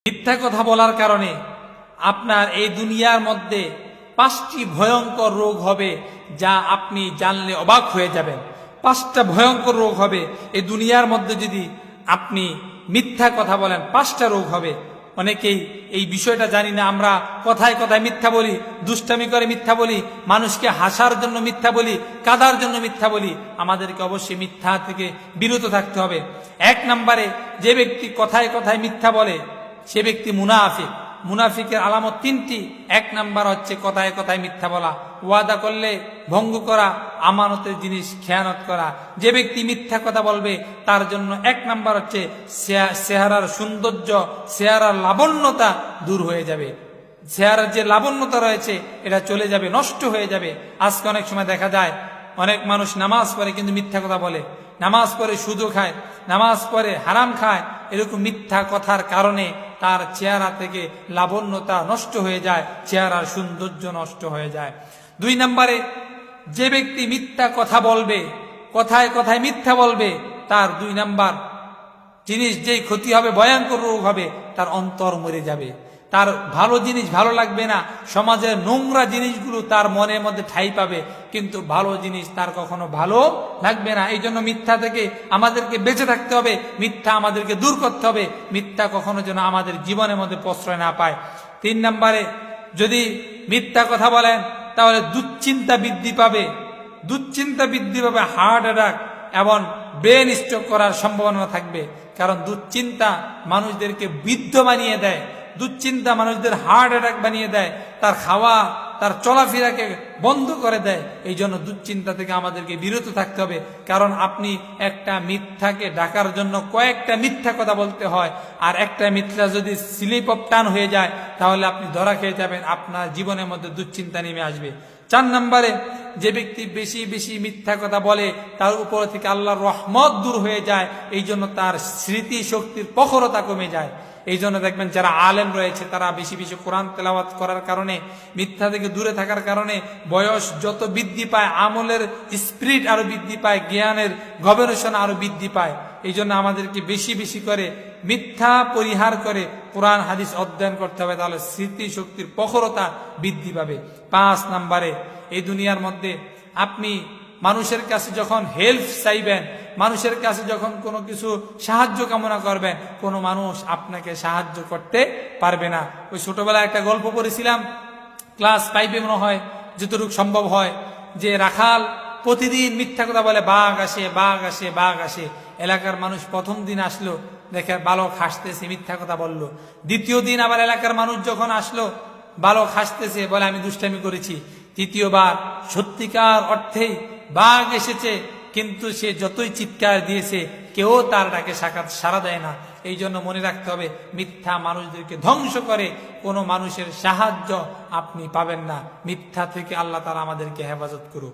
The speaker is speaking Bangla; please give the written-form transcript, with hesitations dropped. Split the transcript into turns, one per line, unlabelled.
মিথ্যা কথা বলার কারণে আপনার এই দুনিয়ার মধ্যে 5টি ভয়ঙ্কর রোগ হবে, যা আপনি জানলে অবাক হয়ে যাবেন। 5টা ভয়ঙ্কর রোগ হবে এই দুনিয়ার মধ্যে যদি আপনি মিথ্যা কথা বলেন। 5টা রোগ হবে। অনেকেই এই বিষয়টা জানি না। আমরা কথায় কথায় মিথ্যা বলি, দুষ্টামি করে মিথ্যা বলি, মানুষকে হাসার জন্য মিথ্যা বলি, কাদার জন্য মিথ্যা বলি। আমাদেরকে অবশ্যই মিথ্যা থেকে বিরত থাকতে হবে। 1 নম্বরে, যে ব্যক্তি কথায় কথায় মিথ্যা বলে সে ব্যক্তি মুনাফিক। মুনাফিকের আলামত 3টি। 1 নাম্বার হচ্ছে কথায় কথায় মিথ্যা বলা, ওয়াদা করলে ভঙ্গ করা, আমানতের জিনিস খেয়ানত করা। যে ব্যক্তি মিথ্যা কথা বলবে তার জন্য 1 নাম্বার হচ্ছে চেহারার সৌন্দর্য, চেহারার লাবণ্যতা দূর হয়ে যাবে। চেহারার যে লাবণ্যতা রয়েছে এটা চলে যাবে, নষ্ট হয়ে যাবে। আজকে অনেক সময় দেখা যায় অনেক মানুষ নামাজ পড়ে কিন্তু মিথ্যা কথা বলে, নামাজ পড়ে সুদও খায়, নামাজ পড়ে হারাম খায়। এরকম মিথ্যা কথার কারণে তার চেহারা থেকে লাবণ্যতা নষ্ট হয়ে যায়, চেহারার সৌন্দর্য নষ্ট হয়ে যায়। 2 নম্বরে, যে ব্যক্তি মিথ্যা কথা বলবে, কথায় কথায় মিথ্যা বলবে, তার 2 নাম্বার জিনিস যেই ক্ষতি হবে, ভয়ঙ্কর রোগ হবে, তার অন্তর মরে যাবে। তার ভালো জিনিস ভালো লাগবে না, সমাজের নোংরা জিনিসগুলো তার মনের মধ্যে ঠাঁই পাবে, কিন্তু ভালো জিনিস তার কখনো ভালো লাগবে না। এই জন্য মিথ্যা থেকে আমাদেরকে বেঁচে থাকতে হবে, মিথ্যা আমাদেরকে দূর করতে হবে, মিথ্যা কখনো যেন আমাদের জীবনের মধ্যে প্রশ্রয় না পায়। 3 নম্বরে, যদি মিথ্যা কথা বলেন তাহলে দুশ্চিন্তা বৃদ্ধি পাবে, দুশ্চিন্তা বৃদ্ধি পাবে, হার্ট অ্যাটাক এবং ব্রেন স্ট্রোক করার সম্ভাবনা থাকবে। কারণ দুশ্চিন্তা মানুষদেরকে বৃদ্ধ বানিয়ে দেয়, দুশ্চিন্তা মানুষদের হার্ট অ্যাটাক বানিয়ে দেয়, তার খাওয়া তার চলাফেরাকে বন্ধ করে দেয়। এই জন্য দুশ্চিন্তা থেকে আমাদেরকে বিরত থাকতে হবে। কারণ আপনি একটা মিথ্যাকে ঢাকার জন্য কয়েকটা মিথ্যা কথা বলতে হয়, আর একটা মিথ্যা যদি স্লিপ অফ টান হয়ে যায় তাহলে আপনি ধরা খেয়ে যাবেন, আপনার জীবনের মধ্যে দুশ্চিন্তা নেমে আসবে। 4 নম্বরে, যে ব্যক্তি বেশি বেশি মিথ্যা কথা বলে তার উপর থেকে আল্লাহর রহমত দূর হয়ে যায়। এই জন্য তার স্মৃতি শক্তির প্রখরতা কমে যায়। এই জন্য দেখবেন যারা আলেম রয়েছে তারা বেশি বেশি কোরআন তেলাওয়াত করার কারণে, মিথ্যা থেকে দূরে থাকার কারণে বয়স যত বৃদ্ধি পায়, আমলের স্পিরিট আরো বৃদ্ধি পায়, জ্ঞানের গবেষণা আরো বৃদ্ধি পায়। এই জন্য আমাদেরকে বেশি বেশি করে মিথ্যা পরিহার করে কোরআন হাদিস অধ্যয়ন করতে হবে, তাহলে স্মৃতি শক্তির প্রখরতা বৃদ্ধি পাবে। 5 নম্বরে, এই দুনিয়ার মধ্যে আপনি মানুষের কাছে যখন হেল্প চাইবেন, মানুষের কাছে যখন কোনো কিছু সাহায্য কামনা করবেন, কোনো মানুষ আপনাকে সাহায্য করতে পারবে না। ওই ছোটবেলায় একটা গল্প পড়েছিলাম, ক্লাস 5-এ মনে হয়, যতটুকু সম্ভব হয়, যে রাখাল প্রতিদিন মিথ্যা কথা বলে, বাঘ আসে বাঘ আসে বাঘ আসে। এলাকার মানুষ প্রথম দিন আসলো, দেখে বালক হাসতেছে, মিথ্যা কথা বলল। দ্বিতীয় দিন আবার এলাকার মানুষ যখন আসলো, বালক হাসতেছে, বলে আমি দুষ্টামি করেছি। তৃতীয়বার সত্যিকার অর্থেই বাঘ এসেছে, কিন্তু সে যতই চিৎকার দিয়েছে কেউ তার ডাকে সাড়া দেয় না। এই জন্য মনে রাখতে হবে, মিথ্যা মানুষদেরকে ধ্বংস করে, কোনো মানুষের সাহায্য আপনি পাবেন না। মিথ্যা থেকে আল্লাহ তাআলা আমাদেরকে হেফাজত করুক।